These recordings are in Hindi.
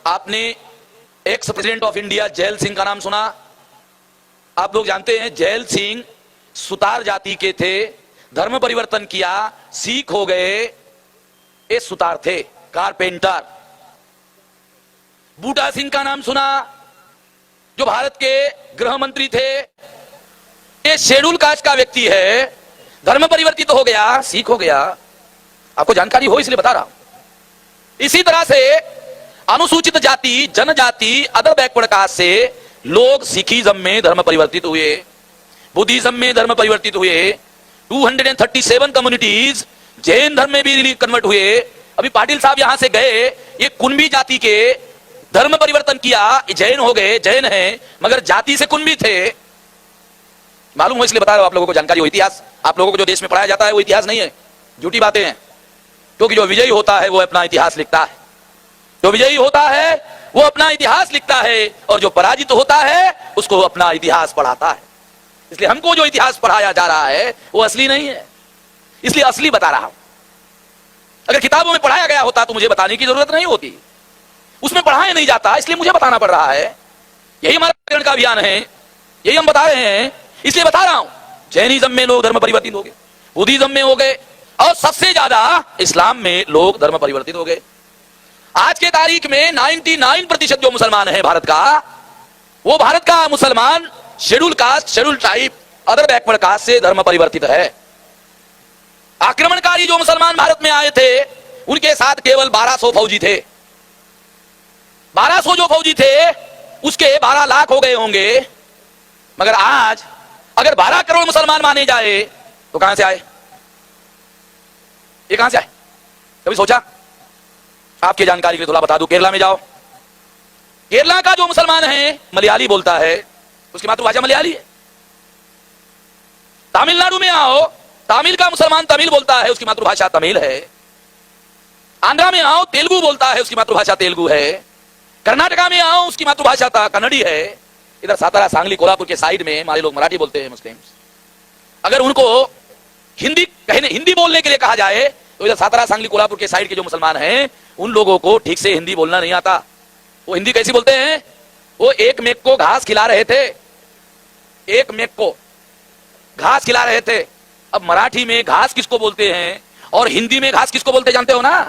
आपने ex president of India gel Singh का नाम सुना? आप लोग जानते हैं जैल सिंह सुतार जाति के थे, धर्म परिवर्तन किया, सिख हो गए, ये सुतार थे, कारपेंटर। बूटा सिंह का नाम सुना, जो भारत के गृह मंत्री थे, ये शेड्यूल कास्ट का व्यक्ति है, धर्म परिवर्तित हो गया, सिख हो गया। आपको जानकारी हो इसलिए बता रहा हूं। इसी तरह से अनुसूचित जाति, जनजाति, अदर बैकवर्ड कास्ट से लोग सिखिज्म में धर्म परिवर्तित हुए, बुद्धिज्म में धर्म परिवर्तित हुए, 237 कम्युनिटीज जैन धर्म में भी कन्वर्ट हुए। अभी पाटिल साहब यहां से गए, ये कुंभी जाति के धर्म परिवर्तन किया, जैन हो गए, जैन हैं मगर जाति से कुंभी थे। मालूम हो इसलिए बता रहा हूं आप लोगों को, जानकारी हो। इतिहास आप लोगों को जो देश में पढ़ाया जाता है वो इतिहास नहीं है, झूठी बातें हैं। क्योंकि जो विजयी होता है वो अपना इतिहास लिखता है, जो विजयी होता है वो अपना इतिहास लिखता है, और जो पराजित होता है उसको अपना इतिहास पढ़ाता है। इसलिए हमको जो इतिहास पढ़ाया जा रहा है वो असली नहीं है, इसलिए असली बता रहा हूं। अगर किताबों में पढ़ाया गया होता तो मुझे बताने की जरूरत नहीं होती, उसमें पढ़ाया नहीं जाता इसलिए मुझे बताना पड़ रहा है। यही हमारा जागरण का अभियान है, यही हम बता रहे हैं, इसलिए बता रहा हूं। जैनिज्म में लोग धर्म परिवर्तित हो गए, बुद्धिज्म में हो गए, और सबसे ज्यादा इस्लाम में लोग धर्म परिवर्तित हो गए। आज के तारीख में 99% जो मुसलमान है भारत का, वो भारत का मुसलमान schedule caste, schedule tribe, other backward caste से धर्म परिवर्तित है। आक्रमणकारी जो मुसलमान भारत में आए थे उनके साथ केवल 1200 फौजी थे। 1200 जो फौजी थे उसके 12 लाख हो गए होंगे, मगर आज अगर 12 करोड़ मुसलमान माने जाए तो कहां से आए? ये कहां से आए? कभी सोचा? आपकी जानकारी के लिए थोड़ा बता दूं, केरला में जाओ, केरला का जो मुसलमान है मलयाली बोलता है, उसकी मातृभाषा मलयाली है। तमिलनाडु में आओ, तमिल का मुसलमान तमिल बोलता है, उसकी मातृभाषा तमिल है। आंध्रा में आओ, तेलुगु बोलता है, उसकी मातृभाषा तेलुगु है। कर्नाटका में आओ, उसकी मातृभाषा कन्नड़ी है। इधर सातारा, सांगली, कोल्हापुर के साइड में हमारे लोग मराठी बोलते हैं, मुस्लिम्स। अगर उनको हिंदी बोलने के लिए कहा जाए तो इधर सातारा, सांगली, कोल्हापुर के साइड के जो मुसलमान हैं उन लोगों को ठीक से हिंदी बोलना नहीं आता। वो हिंदी कैसी बोलते हैं? वो एक मेक को घास खिला रहे थे, एक मेक को घास खिला रहे थे। अब मराठी में घास किसको बोलते हैं और हिंदी में घास किसको बोलते जानते हो ना?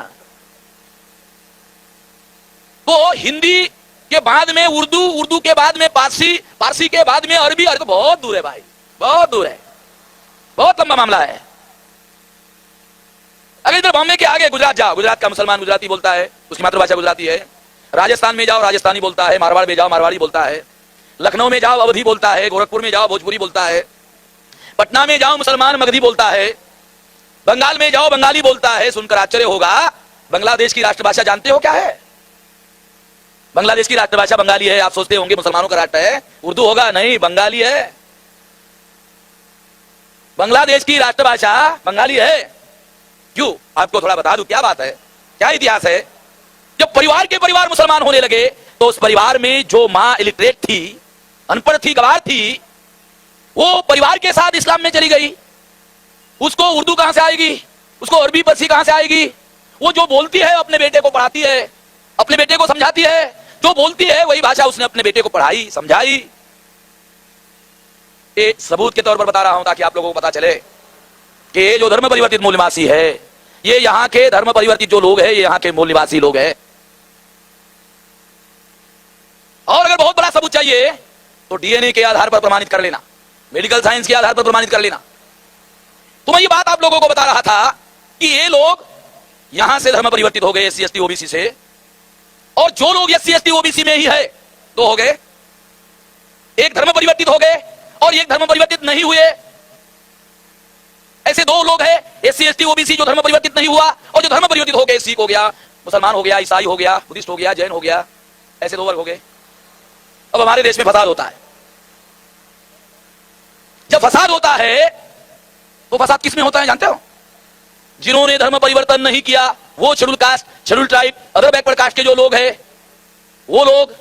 तो हिंदी के बाद में उर्दू, उर्दू के बाद में पारसी, पारसी के बाद में अरबी। अरे तो बहुत दूर है भाई, बहुत दूर है, बहुत लंबा मामला है। अगर इधर बॉम्बे के आगे गुजरात जाओ, गुजरात का मुसलमान गुजराती बोलता है, उसकी मातृभाषा गुजराती है। राजस्थान में जाओ, राजस्थानी बोलता है। मारवाड़ में जाओ, मारवाड़ी बोलता है। लखनऊ में जाओ, अवधी बोलता है। गोरखपुर में जाओ, भोजपुरी बोलता है। पटना में जाओ, मुसलमान मगधी बोलता है। बंगाल में जाओ, बंगाली बोलता है। सुनकर आश्चर्य होगा, बांग्लादेश की राष्ट्रभाषा जानते हो क्या है? बांग्लादेश की राष्ट्रभाषा बंगाली है। आप सोचते होंगे मुसलमानों का राष्ट्र है, उर्दू होगा, नहीं, बंगाली है। बांग्लादेश की राष्ट्रभाषा बंगाली है। क्यों? आपको थोड़ा बता दूं क्या बात है, क्या इतिहास है। जब परिवार के परिवार मुसलमान होने लगे तो उस परिवार में जो मां इलिटरेट थी, अनपढ़ थी, गवार थी, वो परिवार के साथ इस्लाम में चली गई। उसको उर्दू कहां से आएगी? उसको अरबी फारसी कहां से आएगी? वो जो बोलती है अपने बेटे को पढ़ाती है, अपने बेटे को समझाती है। जो बोलती है वही भाषा उसने अपने बेटे को पढ़ाई, समझाई। ये सबूत के तौर पर बता रहा हूं ताकि आप लोगों को पता चले कि ये जो धर्म परिवर्तित मूल निवासी है, ये यहां के धर्म परिवर्तित जो लोग हैं, ये यहां के मूल निवासी लोग हैं। और अगर बहुत बड़ा सबूत चाहिए तो डीएनए के आधार पर प्रमाणित कर लेना, मेडिकल साइंस के आधार पर प्रमाणित कर लेना। तो मैं ये बात आप लोगों को बता रहा था कि ये लोग यहां से धर्म परिवर्तित हो गए, एससी एसटी ओबीसी से। और जो लोग एससी एसटी ओबीसी में ही है, दो हो गए, एक धर्म परिवर्तित हो गए और एक धर्म परिवर्तित नहीं हुए। ऐसे दो लोग हैं, एससी एसटी ओबीसी जो धर्म परिवर्तित नहीं हुआ और जो धर्म परिवर्तित हो गए, सिख हो गया, मुसलमान हो गया, ईसाई हो गया, बुद्धिस्ट हो गया, जैन हो गया, ऐसे दो वर्ग हो गए। अब हमारे देश में फसाद होता है। जब फसाद होता है तो फसाद किसमें होता है जानते हो? जिन्होंने धर्म परिवर्तन नहीं किया, वो schedule caste, schedule tribe, other backward caste के जो लोग हैं वो लोग,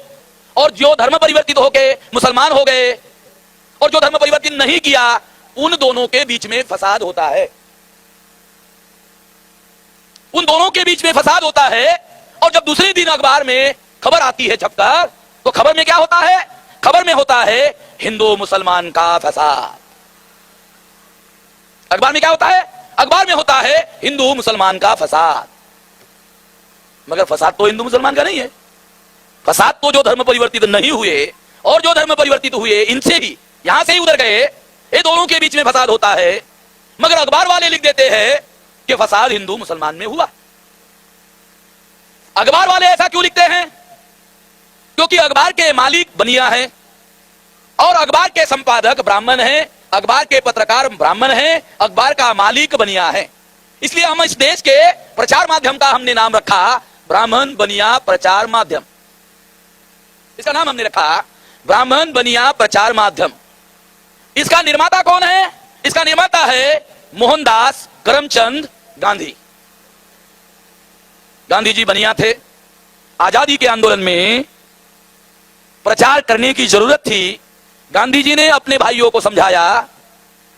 और जो धर्म परिवर्तित होके मुसलमान हो गए और जो धर्म परिवर्तन नहीं किया, उन दोनों के बीच में फसाद होता है। उन दोनों के बीच में फसाद होता है। और जब दूसरे दिन अखबार में खबर आती है छपकर, तो खबर में क्या होता है? खबर में होता है हिंदू मुसलमान का फसाद। अखबार में क्या होता है? अखबार में होता है हिंदू मुसलमान का फसाद। मगर फसाद तो हिंदू मुसलमान का नहीं है। फसाद तो जो धर्म परिवर्तित नहीं हुए और जो धर्म परिवर्तित हुए, इनसे ही, यहां से ही उधर गए, ये दोनों के बीच में फसाद होता है। मगर अखबार वाले लिख देते हैं कि फसाद हिंदू मुसलमान में हुआ। अखबार वाले ऐसा क्यों लिखते हैं? क्योंकि अखबार के मालिक बनिया हैं और अखबार के संपादक ब्राह्मण हैं, अखबार के पत्रकार ब्राह्मण हैं, अखबार का मालिक बनिया है। इसलिए हम इस देश के प्रचार माध्यम का हमने नाम रखा ब्राह्मण बनिया प्रचार माध्यम। इसका नाम हमने रखा ब्राह्मण बनिया प्रचार माध्यम। इसका निर्माता कौन है? इसका निर्माता है मोहनदास करमचंद गांधी। गांधी जी बनिया थे। आजादी के आंदोलन में प्रचार करने की जरूरत थी। गांधी जी ने अपने भाइयों को समझाया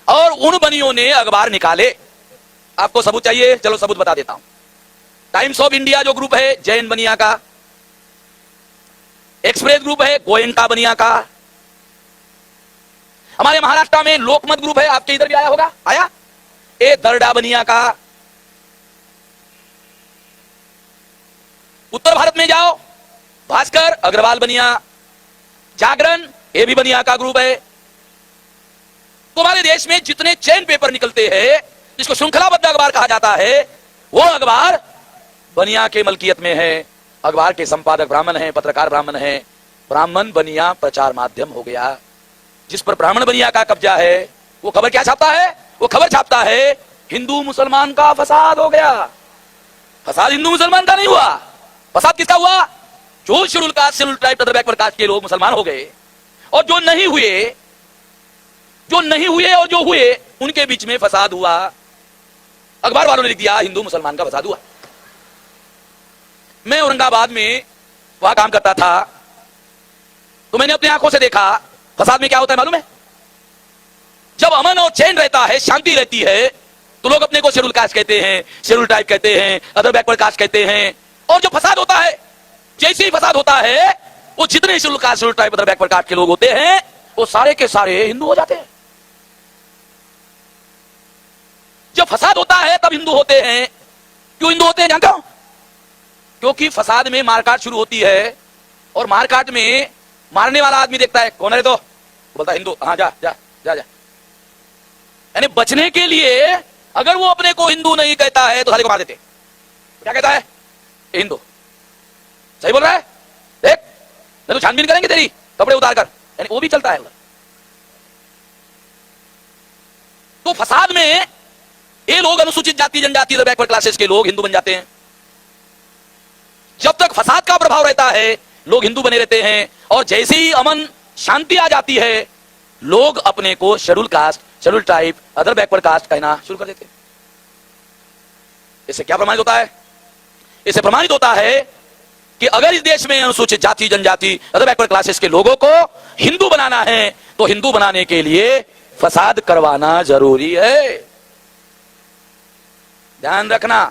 और उन बनियों ने अखबार निकाले। आपको सबूत चाहिए? चलो सबूत बता देता हूं। टाइम्स ऑफ इंडिया जो ग्रुप है जैन बनिया का, एक्सप्रेस ग्रुप है गोयंका बनिया का, हमारे महाराष्ट्र में लोकमत ग्रुप है, आपके इधर भी आया होगा, आया, ए दरडा बनिया का। उत्तर भारत में जाओ, भास्कर अग्रवाल बनिया, जागरण ये भी बनिया का ग्रुप है। तो हमारे देश में जितने चैन पेपर निकलते हैं, जिसको श्रृंखलाबद्ध अखबार कहा जाता है, वो अखबार बनिया के मलकियत में है। अखबार के संपादक ब्राह्मण हैं, पत्रकार ब्राह्मण हैं। ब्राह्मण बनिया प्रचार माध्यम हो गया। जिस पर ब्राह्मण बनिया का कब्जा है, वो खबर क्या छापता है? वो खबर छापता है हिंदू मुसलमान का फसाद हो गया। फसाद हिंदू मुसलमान का नहीं हुआ। फसाद किसका हुआ? जो schedule caste, schedule tribe, other backward caste के लोग मुसलमान हो गए और जो नहीं हुए और जो हुए उनके बीच में फसाद हुआ। अखबार वालों ने लिख दिया हिंदू मुसलमान का फसाद हुआ। मैं औरंगाबाद में वहां काम करता था, तो मैंने अपनी आंखों से देखा फसाद में क्या होता है मालूम है? जब अमन और चैन रहता है, शांति रहती है, तो लोग अपने को शेड्यूल कास्ट कहते हैं, शेड्यूल ट्राइब कहते हैं, अदर बैकवर्ड कास्ट कहते हैं। और जो फसाद होता है, जैसे ही फसाद होता है, वो जितने schedule caste, schedule tribe, other backward caste के लोग होते हैं, वो सारे के सारे हिंदू हो जाते हैं। जब फसाद होता है तब हिंदू होते हैं। क्यों हिंदू होते हैं जानते हो? क्योंकि फसाद में मारकाट शुरू होती है और मारकाट में मारने वाला आदमी देखता है कौन है, तो बोलता है हिंदू, हाँ जा जा जा जा। यानी बचने के लिए अगर वो अपने को हिंदू नहीं कहता है तो सारे को मार देते। क्या कहता है? हिंदू। सही बोल रहा है? देख, नहीं तो छानबीन करेंगे तेरी, कपड़े उतार कर। यानी वो भी चलता है। तो फसाद में ये लोग अनुसूचित जाति जनजाति बैकवर्ड क्लासेस के लोग हिंदू बन जाते हैं। जब तक फसाद का प्रभाव रहता है लोग हिंदू बने रहते हैं, और जैसे ही अमन शांति आ जाती है लोग अपने को schedule caste, schedule tribe, other backward caste कहना शुरू कर देते हैं। इससे क्या प्रमाणित होता है? इससे प्रमाणित होता है कि अगर इस देश में अनुसूचित जाति जनजाति, अदर बैकवर्ड क्लासेस के लोगों को हिंदू बनाना है तो हिंदू बनाने के लिए फसाद करवाना जरूरी है। ध्यान रखना,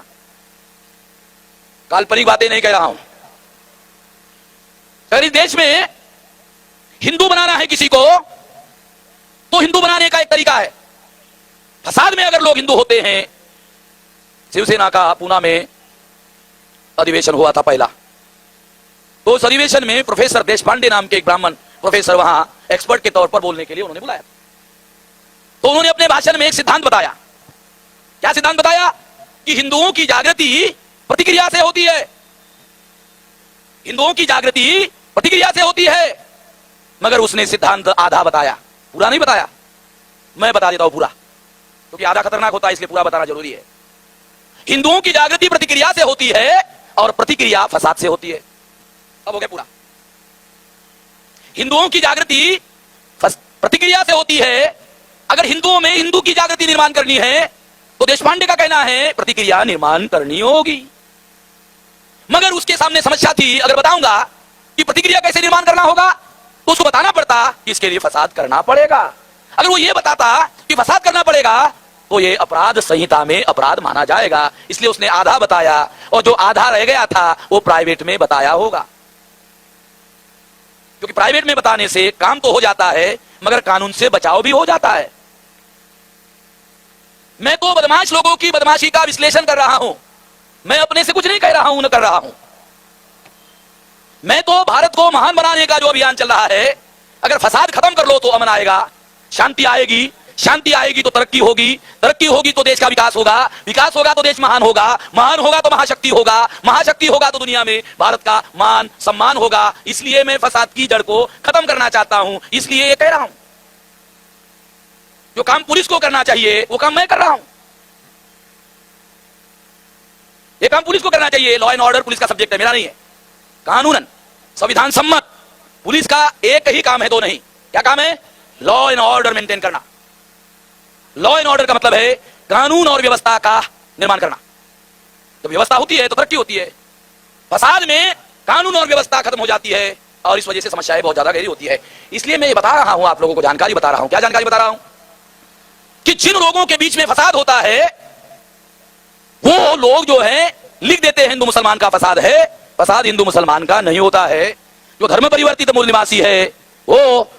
काल्पनिक बातें नहीं कह रहा हूं। अगर इस देश में हिंदू बनाना है किसी को, तो हिंदू बनाने का एक तरीका है। फसाद में अगर लोग हिंदू होते हैं, शिवसेना का पूना में अधिवेशन हुआ था पहला, तो उस अधिवेशन में प्रोफेसर देशपांडे नाम के एक ब्राह्मण प्रोफेसर वहां एक्सपर्ट के तौर पर बोलने के लिए उन्होंने बुलाया। तो उन्होंने अपने भाषण में एक सिद्धांत बताया। क्या सिद्धांत बताया? कि हिंदुओं की जागृति प्रतिक्रिया से होती है। हिंदुओं की जागृति प्रतिक्रिया से होती है। मगर उसने सिद्धांत आधा बताया, पूरा नहीं बताया। मैं बता देता हूं पूरा, क्योंकि आधा खतरनाक होता है, इसलिए पूरा बताना जरूरी है। हिंदुओं की जागृति प्रतिक्रिया से होती है और प्रतिक्रिया फसाद से होती है। अब हो गया पूरा। हिंदुओं की जागृति प्रतिक्रिया से होती है। अगर हिंदुओं में हिंदू की जागृति निर्माण करनी है तो देशपांडे का कहना है प्रतिक्रिया निर्माण करनी होगी। मगर उसके सामने समस्या थी, अगर बताऊंगा कि प्रतिक्रिया कैसे निर्माण करना होगा तो उसको बताना पड़ता कि इसके लिए फसाद करना पड़ेगा। अगर वो ये बताता कि फसाद करना पड़ेगा तो ये अपराध संहिता में अपराध माना जाएगा। इसलिए उसने आधा बताया और जो आधा रह गया था वो प्राइवेट में बताया होगा। क्योंकि प्राइवेट में बताने से काम तो हो जाता है मगर कानून से बचाव भी हो जाता है। मैं तो बदमाश लोगों की बदमाशी का विश्लेषण कर रहा हूं, मैं अपने से कुछ नहीं कह रहा हूं, न कर रहा हूं। मैं तो भारत को महान बनाने का जो अभियान चल रहा है, अगर फसाद खत्म कर लो तो अमन आएगा, शांति आएगी, शांति आएगी तो तरक्की होगी, तरक्की होगी तो देश का विकास होगा, विकास होगा तो देश महान होगा, महान होगा तो महाशक्ति होगा, महाशक्ति होगा तो दुनिया में भारत का मान सम्मान होगा। इसलिए मैं फसाद की जड़ को खत्म करना चाहता हूं, इसलिए ये कह रहा हूं। जो काम पुलिस को करना चाहिए वो काम मैं कर रहा हूं। ये काम पुलिस को करना चाहिए। लॉ एंड ऑर्डर पुलिस का सब्जेक्ट है, मेरा नहीं है। कानूनन संविधान सम्मत पुलिस का एक ही काम है, दो नहीं। क्या काम है? लॉ एंड ऑर्डर मेंटेन करना। लॉ एंड ऑर्डर का मतलब है कानून और व्यवस्था का निर्माण करना। जब व्यवस्था होती है तो तरक्की होती है। फसाद में कानून और व्यवस्था खत्म हो जाती है और इस वजह से समस्याएं बहुत ज्यादा गहरी होती है। इसलिए मैं ये बता रहा हूं, आप लोगों को जानकारी बता रहा हूं। क्या जानकारी बता रहा हूं? कि जिन लोगों के बीच में फसाद होता है वो लोग जो है लिख देते हैं हिंदू मुसलमान का फसाद है। फसाद हिंदू मुसलमान का नहीं होता है। जो धर्म परिवर्तित मूल निवासी है वो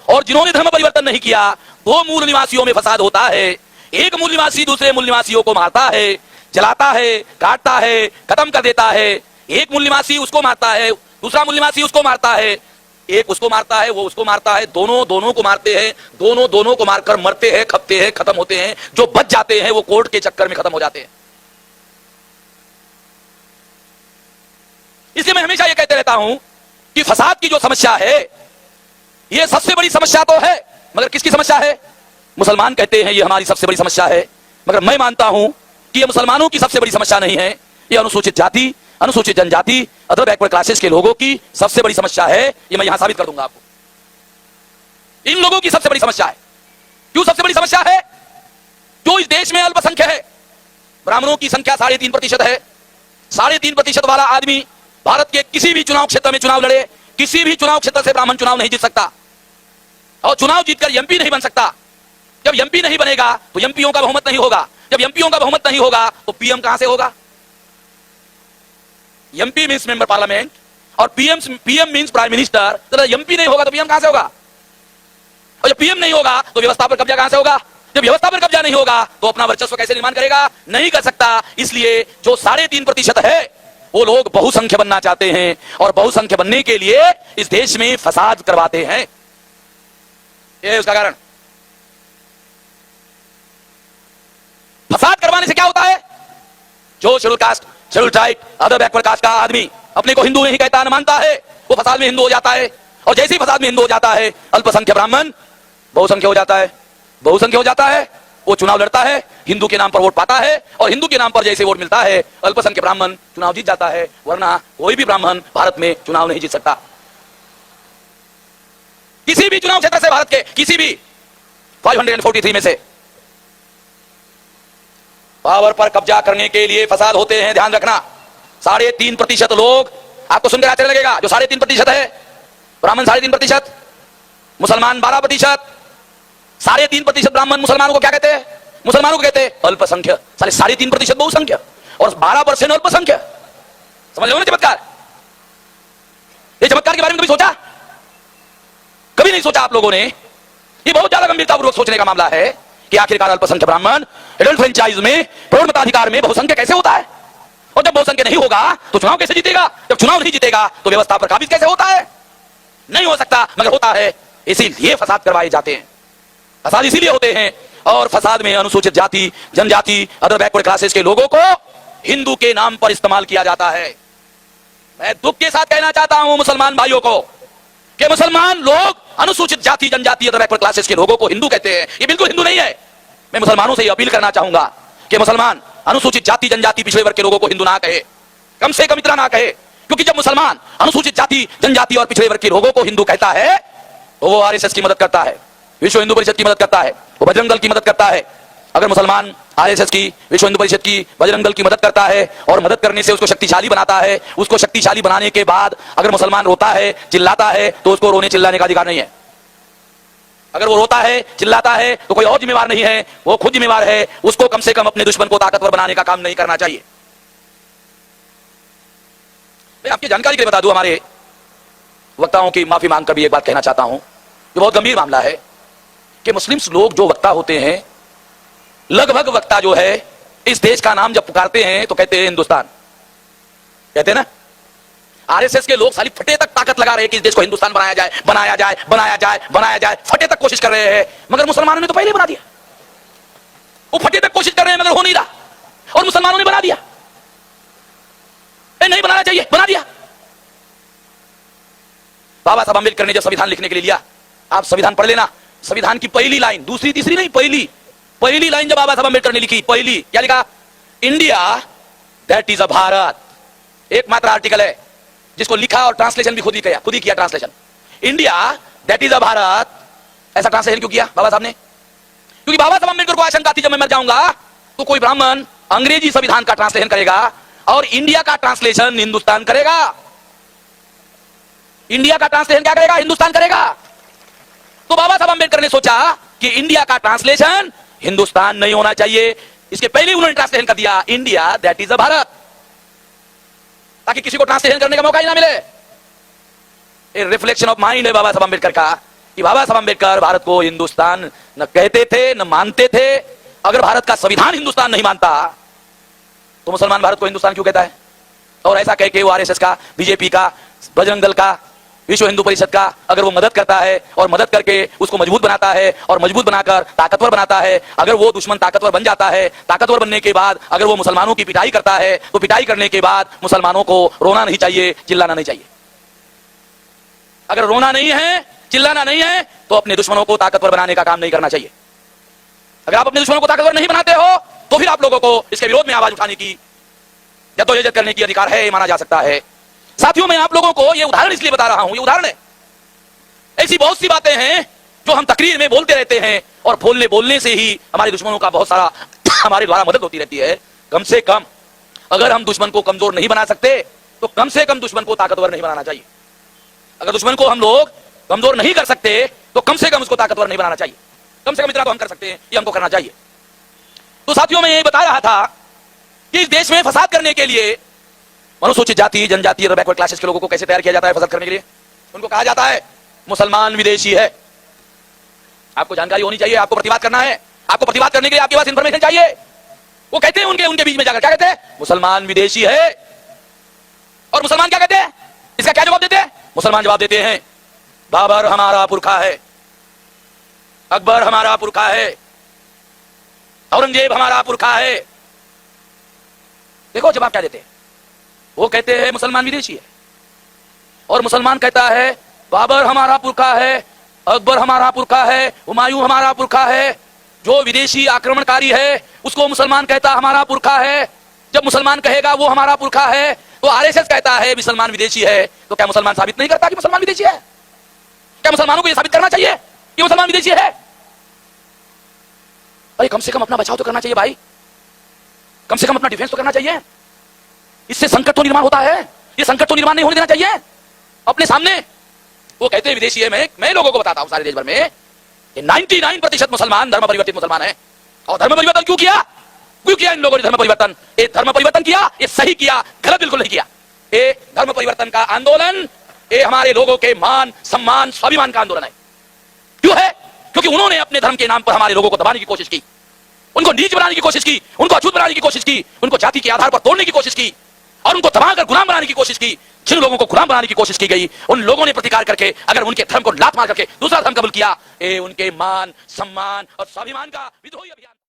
और जिन्होंने धर्म परिवर्तन नहीं किया, दो मूल निवासियों में फसाद होता है। एक मूल निवासी दूसरे मूल निवासियों को मारता है, जलाता है, काटता है, खत्म कर देता है। एक मूल निवासी उसको मारता है, दूसरा मूल निवासी उसको मारता है, एक उसको मारता है, वो उसको मारता है, दोनों दोनों को मारते हैं, दोनों दोनों को मारकर मरते हैं, खपते हैं, खत्म होते हैं। जो बच जाते हैं वो कोर्ट के चक्कर में खत्म हो जाते हैं। इसलिए मैं हमेशा ये कहते रहता हूं कि फसाद की जो समस्या है ये सबसे बड़ी समस्या तो है, मगर किसकी समस्या है? मुसलमान कहते हैं ये हमारी सबसे बड़ी समस्या है, मगर मैं मानता हूं कि ये मुसलमानों की सबसे बड़ी समस्या नहीं है। ये अनुसूचित जाति, अनुसूचित जनजाति, अदर बैकवर्ड क्लासेस के लोगों की सबसे बड़ी समस्या है। ये मैं यहां साबित कर दूंगा आपको। इन लोगों की सबसे बड़ी समस्या है। क्यों सबसे बड़ी समस्या है? जो इस देश में अल्पसंख्यक है, ब्राह्मणों की संख्या 3.5% है। 3.5% वाला आदमी भारत के किसी भी चुनाव क्षेत्र में चुनाव लड़े, किसी भी चुनाव क्षेत्र से ब्राह्मण चुनाव नहीं जीत सकता और चुनाव जीतकर एमपी नहीं बन सकता। जब एमपी नहीं बनेगा तो एमपीओं का बहुमत नहीं होगा। जब एमपीओं का बहुमत नहीं होगा तो पीएम कहां से होगा? एमपी मींस मेंबर पार्लियामेंट और पीएम मींस प्राइम मिनिस्टर। तो एमपी नहीं होगा तो पीएम कहां से होगा? और जब पीएम नहीं होगा तो व्यवस्था पर कब्जा कहां से होगा? जब व्यवस्था पर कब्जा नहीं होगा तो अपना वर्चस्व कैसे निर्माण करेगा? नहीं कर सकता। इसलिए जो 3.5% है वो लोग बहुसंख्य बनना चाहते हैं और बहुसंख्य बनने के लिए इस देश में फसाद करवाते हैं। यह है उसका कारण। फसाद करवाने से क्या होता है? जो schedule caste, schedule tribe, other backward caste का आदमी अपने को हिंदू नहीं कहता, न मानता है, वो फसाद में हिंदू हो जाता है। और जैसे ही फसाद में हिंदू हो जाता है, अल्पसंख्यक ब्राह्मण बहुसंख्य हो जाता है। बहुसंख्य हो जाता है, वो चुनाव लड़ता है, हिंदू के नाम पर वोट पाता है और हिंदू के नाम पर जैसे वोट मिलता है अल्पसंख्यक ब्राह्मण चुनाव जीत जाता है। वरना कोई भी ब्राह्मण भारत में चुनाव नहीं जीत सकता। किसी भी चुनाव क्षेत्र से, भारत के किसी भी 543 में से पावर पर कब्जा करने के लिए फसाद होते हैं। ध्यान रखना। 3.5% लोग, आपको सुनकर आश्चर्य लगेगा, जो 3.5% है, ब्राह्मण 3.5%, मुसलमान 12%, 3.5% ब्राह्मण मुसलमानों को क्या कहते हैं? मुसलमानों को कहते हैं अल्पसंख्यक। 3.5% बहुसंख्यक और 12% अल्पसंख्यक। समझ लो ना चमत्कार। ये चमत्कार के बारे में कभी सोचा? कभी नहीं सोचा आप लोगों ने। ये बहुत ज्यादा गंभीरतापूर्वक सोचने का मामला है कि आखिरकार अल्पसंख्यक ब्राह्मण एडल्ट फ्रेंचाइज में प्रौढ़ मताधिकार में बहुसंख्यक कैसे होता है? और जब बहुसंख्यक नहीं होगा तो चुनाव कैसे जीतेगा? जब चुनाव नहीं जीतेगा तो व्यवस्था पर काबिज कैसे होता है? नहीं हो सकता, मगर होता है। इसीलिए फसाद करवाए जाते हैं। फसाद इसीलिए होते हैं और फसाद में अनुसूचित जाति, जनजाति, अदर बैकवर्ड क्लासेस के लोगों को हिंदू के नाम पर इस्तेमाल किया जाता है। मैं दुख के साथ कहना चाहता हूं मुसलमान भाइयों को कि मुसलमान लोग अनुसूचित जाति, जनजाति, अदर बैकवर्ड क्लासेस के लोगों को हिंदू कहते हैं। ये बिल्कुल हिंदू नहीं है। मैं मुसलमानों से यह अपील करना चाहूंगा कि मुसलमान अनुसूचित जाति, जनजाति, पिछड़े वर्ग के लोगों को हिंदू ना कहे, कम से कम इतना ना कहे। क्योंकि जब मुसलमान अनुसूचित जाति, जनजाति और पिछड़े वर्ग के लोगों को हिंदू कहता है तो वो आरएसएस की मदद करता है, विश्व हिंदू परिषद की मदद करता है, वो बजरंग दल की मदद करता है। अगर मुसलमान आरएसएस की, विश्व हिंदू परिषद की, बजरंग दल की मदद करता है और मदद करने से उसको शक्तिशाली बनाता है, उसको शक्तिशाली बनाने के बाद अगर मुसलमान रोता है, चिल्लाता है, तो उसको रोने चिल्लाने का अधिकार नहीं है। अगर वो रोता है, चिल्लाता है तो कोई और जिम्मेवार नहीं है, वो खुद जिम्मेवार है। उसको कम से कम अपने दुश्मन को ताकतवर बनाने का काम नहीं करना चाहिए। मैं आपकी जानकारी के लिए बता दूं, हमारे वक्ताओं की माफी मांगकर भी एक बात कहना चाहता हूं, ये बहुत गंभीर मामला है कि मुस्लिम लोग जो वक्ता होते हैं, लगभग वक्ता जो है इस देश का नाम जब पुकारते हैं तो कहते हैं हिंदुस्तान, कहते हैं ना। आरएसएस के लोग साली फटे तक ताकत लगा रहे हैं कि इस देश को हिंदुस्तान बनाया जाए, बनाया जाए, बनाया जाए, बनाया जाए, फटे तक कोशिश कर रहे हैं, मगर मुसलमानों ने तो पहले ही बना दिया। वो फटे तक कोशिश कर रहे हैं मगर हो नहीं रहा, और मुसलमानों ने बना दिया। नहीं बनाना चाहिए, बना दिया। बाबा साहब अम्बेडकर ने जब संविधान लिखने के लिए लिया, आप संविधान पढ़ लेना, संविधान की पहली लाइन, दूसरी तीसरी नहीं, पहली लाइन जब बाबा साहब अम्बेडकर ने लिखी, पहली क्या लिखा? India that is a Bharat. एकमात्र आर्टिकल है जिसको लिखा और ट्रांसलेशन भी खुद ही किया translation. India that is a Bharat, ऐसा ट्रांसलेशन क्यों किया बाबा साहब ने? क्योंकि बाबा साहब अम्बेडकर को आशंका थी जब मैं मर जाऊंगा तो कोई ब्राह्मण अंग्रेजी संविधान का ट्रांसलेशन करेगा और इंडिया का ट्रांसलेशन हिंदुस्तान करेगा। इंडिया का ट्रांसलेशन क्या करेगा? हिंदुस्तान करेगा। तो बाबा साहब अम्बेडकर ने सोचा कि इंडिया का ट्रांसलेशन हिंदुस्तान नहीं होना चाहिए, इसके पहले उन्होंने ट्रांसलेशन कर दिया India that is a Bharat, ताकि किसी को ट्रांसलेशन करने का मौका ही ना मिले। रिफ्लेक्शन ऑफ माइंड है बाबा साहब अम्बेडकर का, कि बाबा साहब अम्बेडकर भारत को हिंदुस्तान न कहते थे न मानते थे। अगर भारत का संविधान हिंदुस्तान नहीं मानता तो मुसलमान भारत को हिंदुस्तान क्यों कहता है? और ऐसा कह के वो आरएसएस का, बीजेपी का, बजरंग दल का, विश्व हिंदू परिषद का अगर वो मदद करता है और मदद करके उसको मजबूत बनाता है और मजबूत बनाकर ताकतवर बनाता है, अगर वो दुश्मन ताकतवर बन जाता है, ताकतवर बनने के बाद अगर वो मुसलमानों की पिटाई करता है तो पिटाई करने के बाद मुसलमानों को रोना नहीं चाहिए, चिल्लाना नहीं चाहिए। अगर रोना नहीं है, चिल्लाना नहीं है तो अपने दुश्मनों को ताकतवर बनाने का काम नहीं करना चाहिए। अगर आप अपने दुश्मनों को ताकतवर नहीं बनाते हो तो फिर आप लोगों को इसके विरोध में आवाज उठाने की, जद्दोजहद करने की अधिकार है, माना जा सकता है। साथियों, मैं आप लोगों को यह उदाहरण इसलिए बता रहा हूं, ये उदाहरण है। ऐसी बहुत सी बातें हैं जो हम तकरीर में बोलते रहते हैं और बोलने से ही हमारे दुश्मनों का बहुत सारा हमारे द्वारा मदद होती रहती है। कम से कम अगर हम दुश्मन को कमजोर नहीं बना सकते तो कम से कम दुश्मन को ताकतवर नहीं बनाना चाहिए। अगर दुश्मन को हम लोग कमजोर नहीं कर सकते तो कम से कम उसको ताकतवर नहीं बनाना चाहिए। कम से कम इतना तो हम कर सकते हैं, ये हमको करना चाहिए। तो साथियों, मैं ये बता रहा था कि इस देश में फसाद करने के लिए अनुसूचित जाति, जनजाति और बैकवर्ड क्लासेस के लोगों को कैसे तैयार किया जाता है फसाद करने के लिए? उनको कहा जाता है मुसलमान विदेशी है। आपको जानकारी होनी चाहिए, आपको प्रतिवाद करना है। आपको प्रतिवाद करने के लिए आपके पास इंफॉर्मेशन चाहिए। वो कहते हैं उनके बीच में जाकर क्या कहते हैं? मुसलमान विदेशी है। और मुसलमान क्या कहते हैं? इसका क्या जवाब देते हैं? मुसलमान जवाब देते हैं बाबर हमारा पुरखा है, अकबर हमारा पुरखा है, औरंगजेब हमारा पुरखा है। देखो जवाब क्या देते हैं। वो कहते हैं मुसलमान विदेशी है और मुसलमान कहता है बाबर हमारा पुरखा है, अकबर हमारा पुरखा है, हुमायूं हमारा पुरखा है। जो विदेशी आक्रमणकारी है उसको मुसलमान कहता हमारा पुरखा है। जब मुसलमान कहेगा वो हमारा पुरखा है तो आरएसएस कहता है मुसलमान विदेशी है। तो क्या मुसलमान साबित नहीं करता कि मुसलमान विदेशी है? क्या मुसलमानों को यह साबित करना चाहिए कि मुसलमान विदेशी है? अरे कम से कम अपना बचाव तो करना चाहिए भाई, कम से कम अपना डिफेंस तो करना चाहिए। इससे संकट तो निर्माण होता है, ये संकट तो निर्माण नहीं होने देना चाहिए अपने सामने। वो कहते हैं विदेशी है। मैं लोगों को बताता हूं सारे देश भर में 99% मुसलमान धर्म परिवर्तित मुसलमान है। और धर्म परिवर्तन क्यों किया इन लोगों ने? धर्म परिवर्तन, ये धर्म परिवर्तन किया, ये सही किया, गलत बिल्कुल नहीं किया। ये धर्म परिवर्तन का आंदोलन, ये हमारे लोगों के मान, सम्मान, स्वाभिमान का आंदोलन है। क्यों है? क्योंकि उन्होंने अपने धर्म के नाम पर हमारे लोगों को दबाने की कोशिश की, उनको नीच बनाने की कोशिश की, उनको अछूत बनाने की कोशिश की, उनको जाति के आधार पर तोड़ने की कोशिश की और उनको दबाकर गुलाम बनाने की कोशिश की। जिन लोगों को गुलाम बनाने की कोशिश की गई उन लोगों ने प्रतिकार करके अगर उनके धर्म को लात मार करके दूसरा धर्म कबूल किया, उनके मान, सम्मान और स्वाभिमान का विद्रोही अभियान